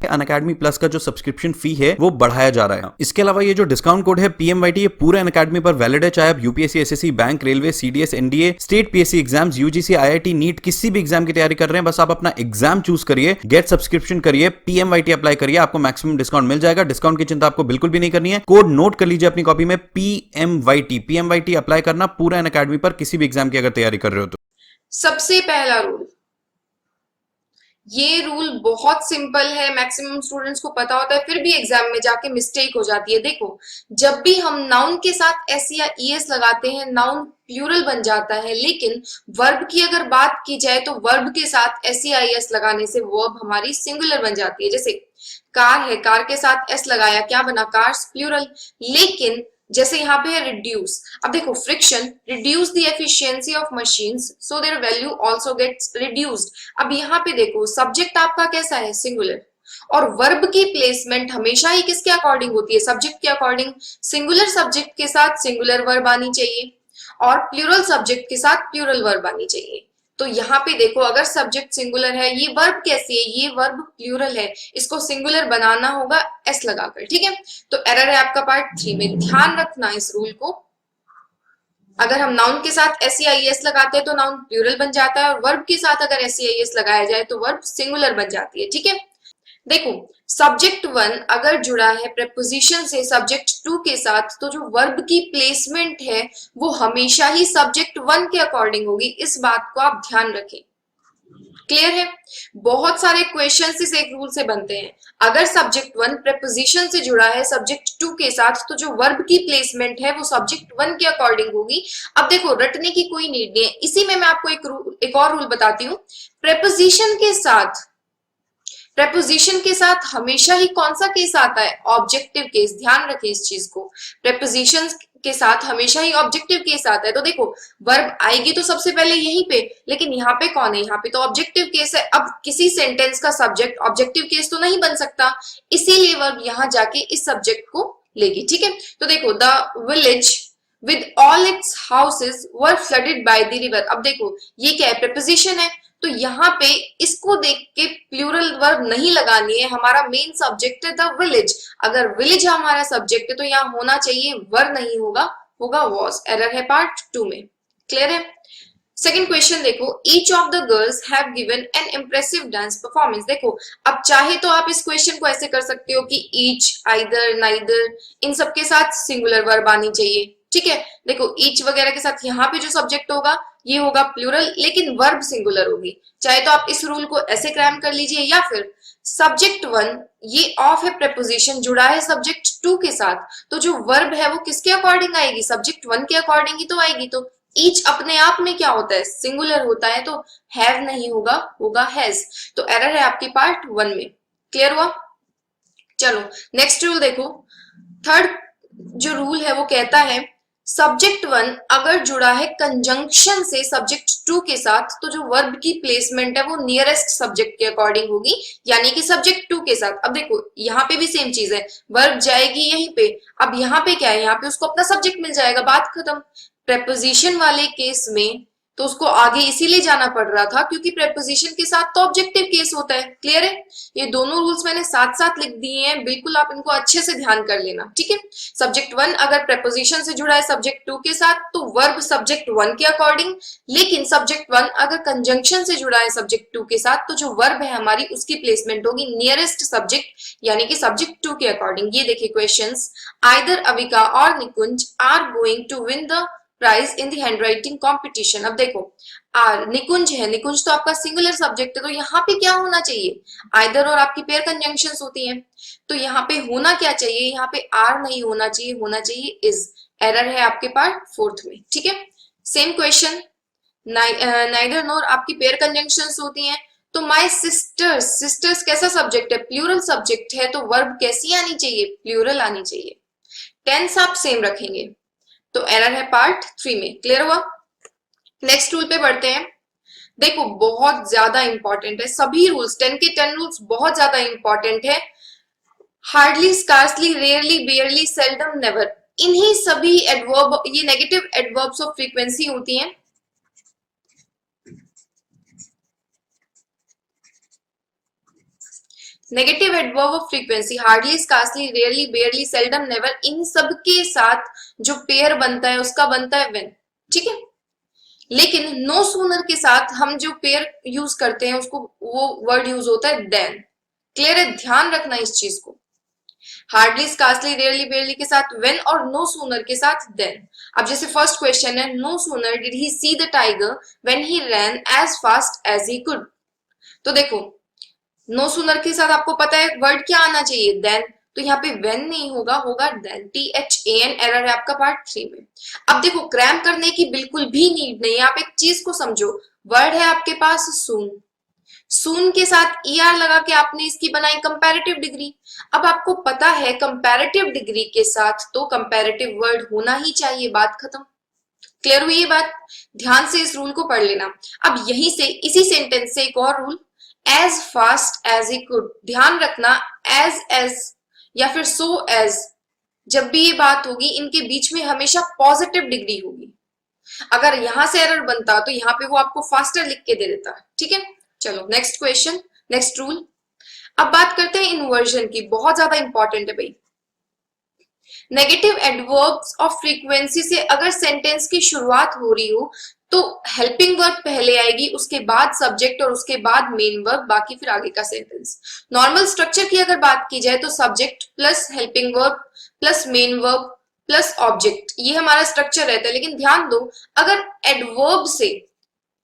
Unacademy plus का जो subscription फी है वो बढ़ाया जा रहा है। इसके अलावा ये जो डिस्काउंट कोड है PMYT, ये पूरे अनअकैडमी पर वैलिड है, चाहे आप UPSC, SSC, bank, railway, CDS, NDA, state PSC exams, UGC, IIT, NEET, किसी भी एग्जाम की तैयारी कर रहे हैं, बस आप अपना एग्जाम चूज करिए, गेट सब्सक्रिप्शन करिए, PMYT अप्लाई करिए, आपको मैक्सिमम डिस्काउंट मिल जाएगा। डिस्काउंट की चिंता आपको बिल्कुल भी नहीं करनी है। कोड नोट कर लीजिए अपनी कॉपी में, PMYT अप्लाई करना पूरे अनअकैडमी पर किसी भी एग्जाम की अगर तैयारी कर रहे हो तो। सबसे पहला रूल, ये रूल बहुत सिंपल है, मैक्सिमम स्टूडेंट्स को पता होता है, फिर भी एग्जाम में जाके मिस्टेक हो जाती है। देखो, जब भी हम नाउन के साथ एस या ईएस लगाते हैं, नाउन प्लूरल बन जाता है, लेकिन वर्ब की अगर बात की जाए तो वर्ब के साथ एस या ईएस लगाने से वर्ब हमारी सिंगुलर बन जाती है। जैसे कार है, कार के साथ एस लगाया, क्या बना? Cars, plural. लेकिन जैसे यहाँ पे है रिड्यूस, अब देखो friction reduce the efficiency of machines so their value also gets reduced. अब यहाँ पे देखो सब्जेक्ट आपका कैसा है? सिंगुलर। और वर्ब की प्लेसमेंट हमेशा ही किसके अकॉर्डिंग होती है? सब्जेक्ट के अकॉर्डिंग। सिंगुलर सब्जेक्ट के साथ सिंगुलर वर्ब आनी चाहिए और प्लूरल सब्जेक्ट के साथ प्लूरल वर्ब आनी चाहिए। तो यहाँ पे देखो, अगर सब्जेक्ट सिंगुलर है, ये वर्ब कैसी है? ये वर्ब प्लूरल है, इसको सिंगुलर बनाना होगा एस लगाकर। ठीक है, तो एरर है आपका पार्ट 3 में, ध्यान रखना इस रूल को। अगर हम नाउन के साथ एस या एस लगाते हैं तो नाउन प्लूरल बन जाता है, और वर्ब के साथ अगर एस या एस लगाया जाए तो वर्ब सिंगुलर बन जाती है। ठीक है, देखो सब्जेक्ट 1 अगर जुड़ा है प्रेपोजिशन से सब्जेक्ट 2 के साथ, तो जो वर्ब की प्लेसमेंट है वो हमेशा ही सब्जेक्ट 1 के अकॉर्डिंग होगी। इस बात को आप ध्यान रखें। क्लियर है? बहुत सारे क्वेश्चन इस एक रूल से बनते हैं। अगर सब्जेक्ट 1 प्रेपोजिशन से जुड़ा है सब्जेक्ट 2 के साथ, तो जो वर्ब की प्लेसमेंट है वो सब्जेक्ट 1 के अकॉर्डिंग होगी। अब देखो, रटने की कोई नीड नहीं है, इसी में मैं आपको एक और रूल बताती हूँ। प्रेपोजिशन के साथ हमेशा ही कौन सा केस आता है? Objective case. ध्यान रखें इस चीज को, प्रेपोजिशन के साथ हमेशा ही ऑब्जेक्टिव केस आता है। तो देखो, वर्ब आएगी तो सबसे पहले यहीं पे, लेकिन यहाँ पे कौन है? यहाँ पे तो ऑब्जेक्टिव केस है। अब किसी सेंटेंस का सब्जेक्ट ऑब्जेक्टिव केस तो नहीं बन सकता, इसीलिए वर्ब यहाँ जाके इस सब्जेक्ट को लेगी। ठीक है, तो देखो, the village with all its houses were flooded by the river। अब देखो, ये क्या है? प्रेपोजिशन है, तो यहाँ पे इसको देख के प्लूरल वर्ब नहीं लगानी है। हमारा मेन सब्जेक्ट है द विलेज। अगर विलेज हमारा सब्जेक्ट है तो यहाँ होना चाहिए वर, नहीं होगा, होगा वॉज। एरर है पार्ट 2 में। क्लियर है? सेकेंड क्वेश्चन देखो, each of the girls have given an impressive dance performance. देखो, अब चाहे तो आप इस क्वेश्चन को ऐसे कर सकते हो कि ईच, आइदर, नाइदर, इन सब के साथ सिंगुलर वर्ब आनी चाहिए। ठीक है, देखो ईच वगैरह के साथ यहाँ पे जो सब्जेक्ट होगा ये होगा प्लूरल, लेकिन वर्ब सिंगुलर होगी। चाहे तो आप इस रूल को ऐसे क्रैम कर लीजिए, या फिर सब्जेक्ट 1 ये ऑफ है, प्रेपोजिशन जुड़ा है सब्जेक्ट 2 के साथ, तो जो वर्ब है वो किसके अकॉर्डिंग आएगी? सब्जेक्ट 1 के अकॉर्डिंग ही तो आएगी। तो ईच अपने आप में क्या होता है? सिंगुलर होता है, तो हैव नहीं होगा, होगा हैज। तो एरर है आपकी पार्ट 1 में। क्लियर हुआ? चलो नेक्स्ट रूल देखो। थर्ड जो रूल है वो कहता है, सब्जेक्ट 1 अगर जुड़ा है कंजंक्शन से सब्जेक्ट 2 के साथ, तो जो वर्ब की प्लेसमेंट है वो नियरेस्ट सब्जेक्ट के अकॉर्डिंग होगी, यानी कि सब्जेक्ट 2 के साथ। अब देखो, यहाँ पे भी सेम चीज है, वर्ब जाएगी यहीं पे। अब यहाँ पे क्या है? यहाँ पे उसको अपना सब्जेक्ट मिल जाएगा, बात खत्म। प्रेपोजिशन वाले केस में तो उसको आगे इसीलिए जाना पड़ रहा था क्योंकि प्रेपोजिशन के साथ तो ऑब्जेक्टिव केस होता है। क्लियर है? ये दोनों रूल्स मैंने साथ साथ लिख दिए हैं, बिल्कुल आप इनको अच्छे से ध्यान कर लेना। ठीक है, सब्जेक्ट 1 अगर प्रेपोजिशन से जुड़ा है सब्जेक्ट 2 के साथ, तो वर्ब सब्जेक्ट 1 के अकॉर्डिंग। लेकिन सब्जेक्ट 1 अगर कंजंक्शन से जुड़ा है सब्जेक्ट 2 के साथ, तो जो वर्ब है हमारी उसकी प्लेसमेंट होगी नियरेस्ट सब्जेक्ट, यानी कि सब्जेक्ट 2 के अकॉर्डिंग। ये देखिए क्वेश्चंस, आइदर अविका और Nikunj are going to win the prize in the handwriting competition. अब देखो, आर निकुंज है, निकुंज तो आपका सिंगुलर सब्जेक्ट है, तो यहाँ पे क्या होना चाहिए? आइदर और आपकी पेयर कंजंक्शंस होती हैं, तो यहाँ पे होना क्या चाहिए? यहाँ पे आर नहीं होना चाहिए, होना चाहिए इज। एरर है आपके पार्ट 4 में। ठीक है, सेम क्वेश्चन, नाइदर नोर आपकी पेयर कंजंक्शंस होती हैं, तो माय सिस्टर्स, सिस्टर्स कैसा सब्जेक्ट है? प्लूरल सब्जेक्ट है, तो वर्ब कैसी आनी चाहिए? प्लूरल आनी चाहिए। टेंस आप सेम रखेंगे, तो एरर है पार्ट 3 में। क्लियर हुआ? नेक्स्ट रूल पे बढ़ते हैं। देखो, बहुत ज्यादा इंपॉर्टेंट है, सभी रूल्स 10 के 10 रूल्स बहुत ज्यादा इंपॉर्टेंट है। Hardly, scarcely, rarely, barely, seldom, never, इन्हीं सभी एडवर्ब, ये नेगेटिव एडवर्ब्स ऑफ फ्रीक्वेंसी होती हैं। Negative adverb of frequency hardly, scarcely, rarely, barely, seldom, never, इन सब के साथ जो पेयर बनता है उसका बनता है व्हेन, ठीक है। लेकिन नो सूनर के साथ हम जो पेयर यूज करते हैं उसको वो वर्ड यूज होता है देन। क्लियर है, ध्यान रखना इस चीज को। हार्डली, स्कार्सली, रेयरली, बेयरली के साथ व्हेन और नो सूनर के साथ देन। अब जैसे फर्स्ट क्वेश्चन है, no sooner did he see the tiger when he ran as fast as he could. तो देखो नो सूनर के साथ आपको पता है वर्ड क्या आना चाहिए, देन। तो यहाँ पे व्हेन नहीं होगा, होगा देन, THAN। एरर है आपका पार्ट 3 में। अब देखो क्रैम करने की बिल्कुल भी नीड नहीं है, आप एक चीज को समझो। वर्ड है आपके पास सून, सून के साथ ER लगा के आपने इसकी बनाई कंपैरेटिव डिग्री। अब आपको पता है कंपैरेटिव डिग्री के साथ तो कंपैरेटिव वर्ड होना ही चाहिए, बात खत्म। क्लियर हुई ये बात? ध्यान से इस रूल को पढ़ लेना। अब यहीं से इसी सेंटेंस से एक और rule, as fast as he could. ध्यान रखना, एज या फिर सो एज, जब भी ये बात होगी इनके बीच में हमेशा पॉजिटिव डिग्री होगी। अगर यहां से एरर बनता तो यहाँ पे वो आपको फास्टर लिख के दे देता, ठीक है। चलो नेक्स्ट क्वेश्चन, नेक्स्ट रूल। अब बात करते हैं इन्वर्जन की, बहुत ज्यादा इंपॉर्टेंट है भाई। नेगेटिव एडवर्ब्स ऑफ फ्रीक्वेंसी से अगर सेंटेंस की शुरुआत हो रही हो तो हेल्पिंग वर्ब पहले आएगी, उसके बाद सब्जेक्ट और उसके बाद मेन वर्ब, बाकी फिर आगे का सेंटेंस। नॉर्मल स्ट्रक्चर की अगर बात की जाए तो subject plus helping verb plus main verb plus object, ये हमारा स्ट्रक्चर रहता है। लेकिन ध्यान दो, अगर एडवर्ब से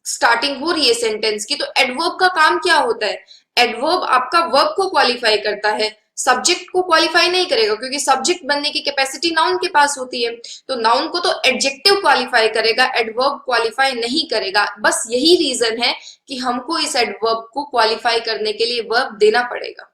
स्टार्टिंग हो रही है सेंटेंस की तो एडवर्ब का काम क्या होता है? एडवर्ब आपका वर्ब को क्वालिफाई करता है, सब्जेक्ट को क्वालिफाई नहीं करेगा, क्योंकि सब्जेक्ट बनने की कैपेसिटी नाउन के पास होती है। तो नाउन को तो एडजेक्टिव क्वालिफाई करेगा, एडवर्ब क्वालिफाई नहीं करेगा। बस यही रीजन है कि हमको इस एडवर्ब को क्वालिफाई करने के लिए वर्ब देना पड़ेगा।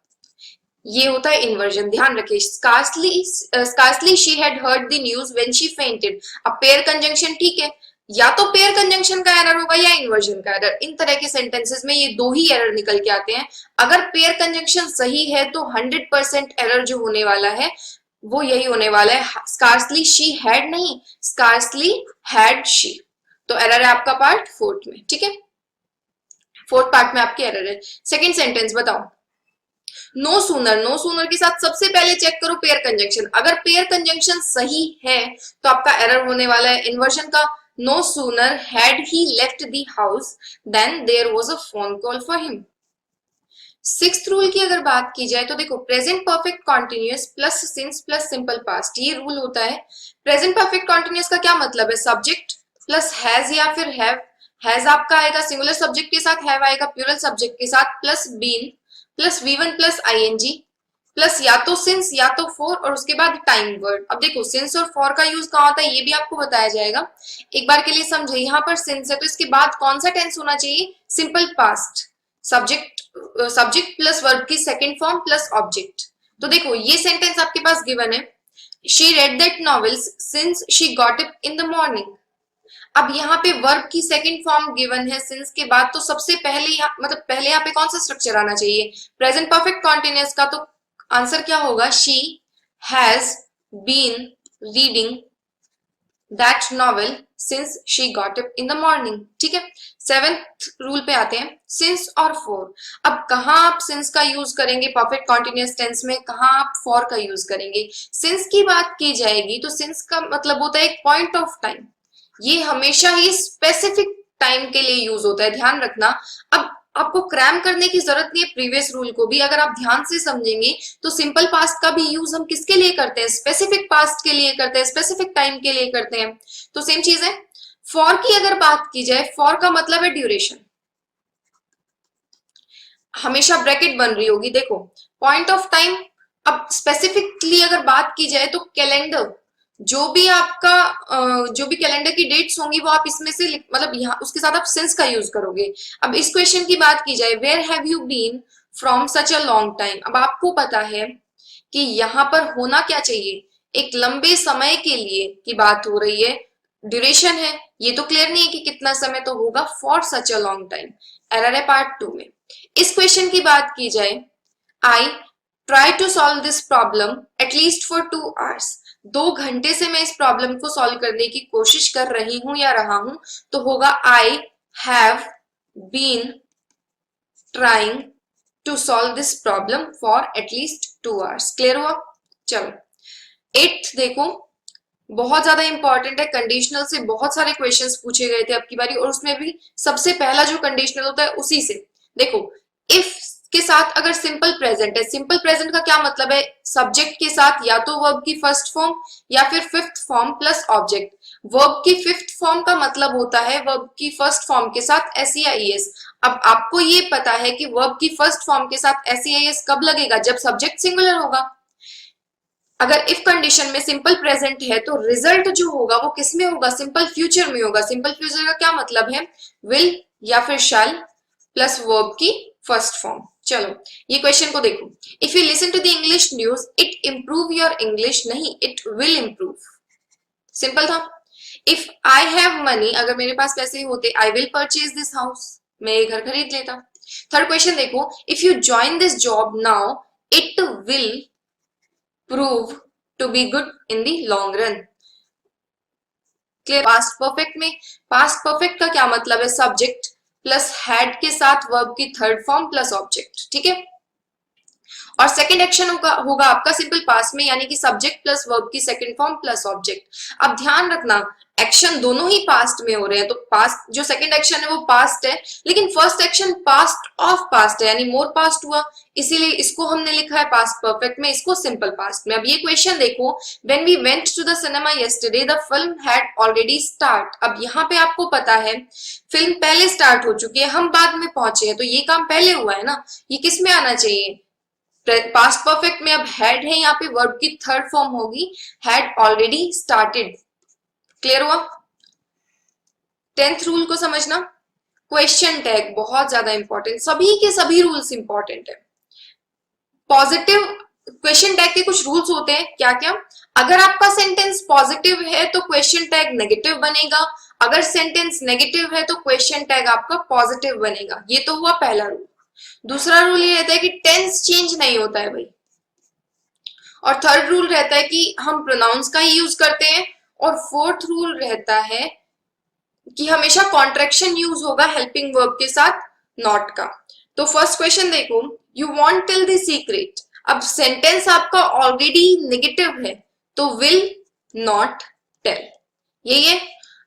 ये होता है इन्वर्जन, ध्यान रखिए। Scarcely she had heard the news when she fainted. अब पेयर कंजंक्शन, ठीक है, या तो पेयर कंजंक्शन का एरर होगा या इन्वर्जन का एरर। इन तरह के सेंटेंसेस में ये दो ही एरर निकल के आते हैं। अगर पेयर कंजंक्शन सही है तो 100% एरर जो होने वाला है वो यही होने वाला है, स्कार्सली शी हैड नहीं, स्कार्सली हैड शी। तो एरर है आपका पार्ट 4 में, ठीक है। 4th पार्ट में आपकी एरर है। सेकेंड सेंटेंस बताओ, नो सूनर, नो सूनर के साथ सबसे पहले चेक करो पेयर कंजंक्शन। अगर पेयर कंजंक्शन सही है तो आपका एरर होने वाला है इन्वर्जन का। No sooner had he left the house than there was a phone call for him. 6th rule की अगर बात की जाए तो देखो, present perfect continuous plus since plus simple past, ये रूल होता है। प्रेजेंट परफेक्ट कॉन्टिन्यूअस का क्या मतलब है? सब्जेक्ट प्लस हैज या फिर हैव। हैज आपका आएगा सिंगुलर सब्जेक्ट के साथ, हैव आएगा प्लूरल सब्जेक्ट के साथ, plus been plus V1 plus ING plus या तो सिंस या तो फॉर और उसके बाद टाइम वर्ड। अब देखो सिंस और फॉर का यूज कहाँ होता है ये भी आपको बताया जाएगा, एक बार के लिए समझे। यहाँ पर सिंस है तो इसके बाद कौन सा टेंस होना चाहिए? Simple past, subject plus verb की सेकेंड फॉर्म प्लस ऑब्जेक्ट। तो देखो ये सेंटेंस आपके पास गिवन है, she read that novels since she got it in the morning. अब यहाँ पे वर्ब की सेकंड फॉर्म गिवन है सिंस के बाद, तो सबसे पहले मतलब पहले यहाँ पे कौन सा स्ट्रक्चर आना चाहिए? प्रेजेंट परफेक्ट कॉन्टिन्यूअस का। तो आंसर क्या होगा? She has been reading that novel since she got it in the morning, ठीक है। 7th रूल पे आते हैं, सिंस और फॉर। अब कहाँ आप सिंस का यूज करेंगे परफेक्ट कॉन्टिन्यूअस टेंस में, कहाँ आप फॉर का यूज करेंगे? सिंस की बात की जाएगी तो सिंस का मतलब होता है एक पॉइंट ऑफ टाइम, ये हमेशा ही स्पेसिफिक टाइम के लिए यूज होता है, ध्यान रखना। अब आपको क्रैम करने की जरूरत नहीं है प्रीवियस रूल को भी, अगर आप ध्यान से समझेंगे तो सिंपल पास्ट का भी यूज हम किसके लिए करते हैं? स्पेसिफिक पास्ट के लिए करते हैं, स्पेसिफिक टाइम के लिए करते हैं। तो सेम चीज है। फॉर की अगर बात की जाए, फॉर का मतलब है ड्यूरेशन, हमेशा ब्रैकेट बन रही होगी। देखो पॉइंट ऑफ टाइम। अब स्पेसिफिकली अगर बात की जाए तो कैलेंडर, जो भी आपका जो भी कैलेंडर की डेट्स होंगी वो आप इसमें से मतलब यहाँ उसके साथ आप सिंस का यूज करोगे। अब इस क्वेश्चन की बात की जाए, where have you been from such a long time. अब आपको पता है कि यहाँ पर होना क्या चाहिए? एक लंबे समय के लिए की बात हो रही है, ड्यूरेशन है, ये तो क्लियर नहीं है कि कितना समय, तो होगा for such a long time. Error है पार्ट 2 में। इस क्वेश्चन की बात की जाए, I try to solve this problem at least for 2 hours। 2 घंटे से मैं इस प्रॉब्लम को सॉल्व करने की कोशिश कर रही हूं या रहा हूं, तो होगा I have been trying to solve this problem for at least 2 hours. Clear हुआ? चलो 8th देखो, बहुत ज्यादा इंपॉर्टेंट है। कंडीशनल से बहुत सारे क्वेश्चंस पूछे गए थे अब की बारी, और उसमें भी सबसे पहला जो कंडीशनल होता है उसी से। देखो इफ के साथ अगर सिंपल प्रेजेंट है, सिंपल प्रेजेंट का क्या मतलब है? सब्जेक्ट के साथ या तो वर्ब की फर्स्ट फॉर्म या फिर fifth form plus object. Verb की फिफ्थ फॉर्म का मतलब होता है वर्ब की फर्स्ट फॉर्म के साथ एस। अब आपको ये पता है कि वर्ब की फर्स्ट फॉर्म के साथ एस कब लगेगा? जब सब्जेक्ट सिंगुलर होगा। अगर इफ कंडीशन में सिंपल प्रेजेंट है तो रिजल्ट जो होगा वो किस में होगा? सिंपल फ्यूचर में होगा। सिंपल फ्यूचर का क्या मतलब है? विल या फिर शैल प्लस वर्ब की फर्स्ट फॉर्म। चलो ये क्वेश्चन को देखो। If you listen to the English news it improve your English, नहीं, इट विल इंप्रूव। सिंपल था। इफ आई हैव मनी, अगर मेरे पास पैसे होते, I will purchase this house, मैं ये घर खरीद लेता। थर्ड क्वेश्चन देखो, if you join this job now it will prove to be good in the long run। Clear? Past perfect में पास्ट परफेक्ट का क्या मतलब है? सब्जेक्ट प्लस हैड के साथ वर्ब की थर्ड फॉर्म प्लस ऑब्जेक्ट। ठीक है। और सेकंड एक्शन होगा आपका सिंपल पास्ट में, यानी कि सब्जेक्ट प्लस वर्ब की सेकंड फॉर्म प्लस ऑब्जेक्ट। अब ध्यान रखना एक्शन दोनों ही पास्ट में हो रहे हैं, तो पास्ट जो सेकंड एक्शन है वो पास्ट है, लेकिन first action past of past है, यानी मोर पास्ट हुआ, इसीलिए इसको हमने लिखा है पास्ट परफेक्ट में, इसको सिंपल पास्ट में। अब ये क्वेश्चन देखो, when we went to the cinema yesterday the film had already start. अब यहाँ पे आपको पता है फिल्म पहले स्टार्ट हो चुकी है, हम बाद में पहुंचे हैं, तो ये काम पहले हुआ है ना, ये किस में आना चाहिए? पास्ट परफेक्ट में। अब हैड है यहाँ पे, वर्ब की थर्ड फॉर्म होगी हैड ऑलरेडी स्टार्टेड। क्लियर हुआ? 10th रूल को समझना। क्वेश्चन टैग बहुत ज्यादा इंपॉर्टेंट, सभी के सभी रूल्स इंपॉर्टेंट है। पॉजिटिव क्वेश्चन टैग के कुछ रूल्स होते हैं, क्या क्या? अगर आपका सेंटेंस पॉजिटिव है तो क्वेश्चन टैग नेगेटिव बनेगा, अगर सेंटेंस नेगेटिव है तो क्वेश्चन टैग आपका पॉजिटिव बनेगा। ये तो हुआ पहला रूल। दूसरा रूल ये रहता है कि टेंस चेंज नहीं होता है भाई। और थर्ड रूल रहता है कि हम प्रोनाउंस का ही यूज करते हैं। और फोर्थ रूल रहता है कि हमेशा कॉन्ट्रैक्शन यूज होगा हेल्पिंग वर्ब के साथ, नॉट का। तो फर्स्ट क्वेश्चन देखो, you want tell the secret. अब सेंटेंस आपका ऑलरेडी नेगेटिव है तो विल नॉट टेल, यही है।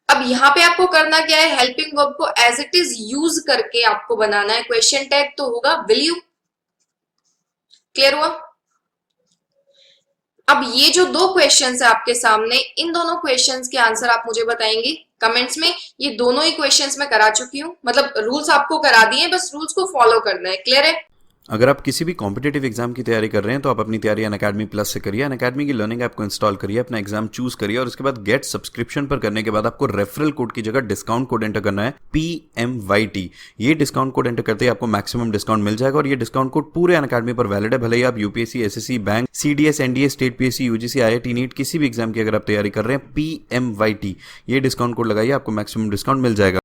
अब यहाँ पे आपको करना क्या है? हेल्पिंग वर्ब को एज इट इज यूज करके आपको बनाना है। क्वेश्चन टैग तो होगा विल यू। क्लियर हुआ? अब ये जो दो क्वेश्चंस है आपके सामने, इन दोनों क्वेश्चंस के आंसर आप मुझे बताएंगे कमेंट्स में। ये दोनों ही क्वेश्चंस मैं करा चुकी हूँ, मतलब रूल्स आपको करा दिए, बस रूल्स को फॉलो करना है। क्लियर है? अगर आप किसी भी कॉम्पिटेटिव एग्जाम की तैयारी कर रहे हैं तो आप अपनी तैयारी अनअकैडमी प्लस से करिए। अनअकैडमी की लर्निंग ऐप को इंस्टॉल करिए, अपना एग्जाम चूज करिए और उसके बाद गेट सब्सक्रिप्शन पर करने के बाद आपको रेफरल कोड की जगह डिस्काउंट कोड एंटर करना है PMYT। ये डिस्काउंट कोड एंटर करते ही आपको मैक्सिमम डिस्काउंट मिल जाएगा और ये डिस्काउंट कोड पूरे अनअकैडमी पर वैलिड है। भले ही आप UPSC, SSC, bank, CDS, NDA, state PSC, UGC, IIT, NEET किसी भी एग्जाम की अगर आप तैयारी कर रहे हैं, PMYT ये डिस्काउंट कोड लगाइए, आपको मैक्सिमम डिस्काउंट मिल जाएगा।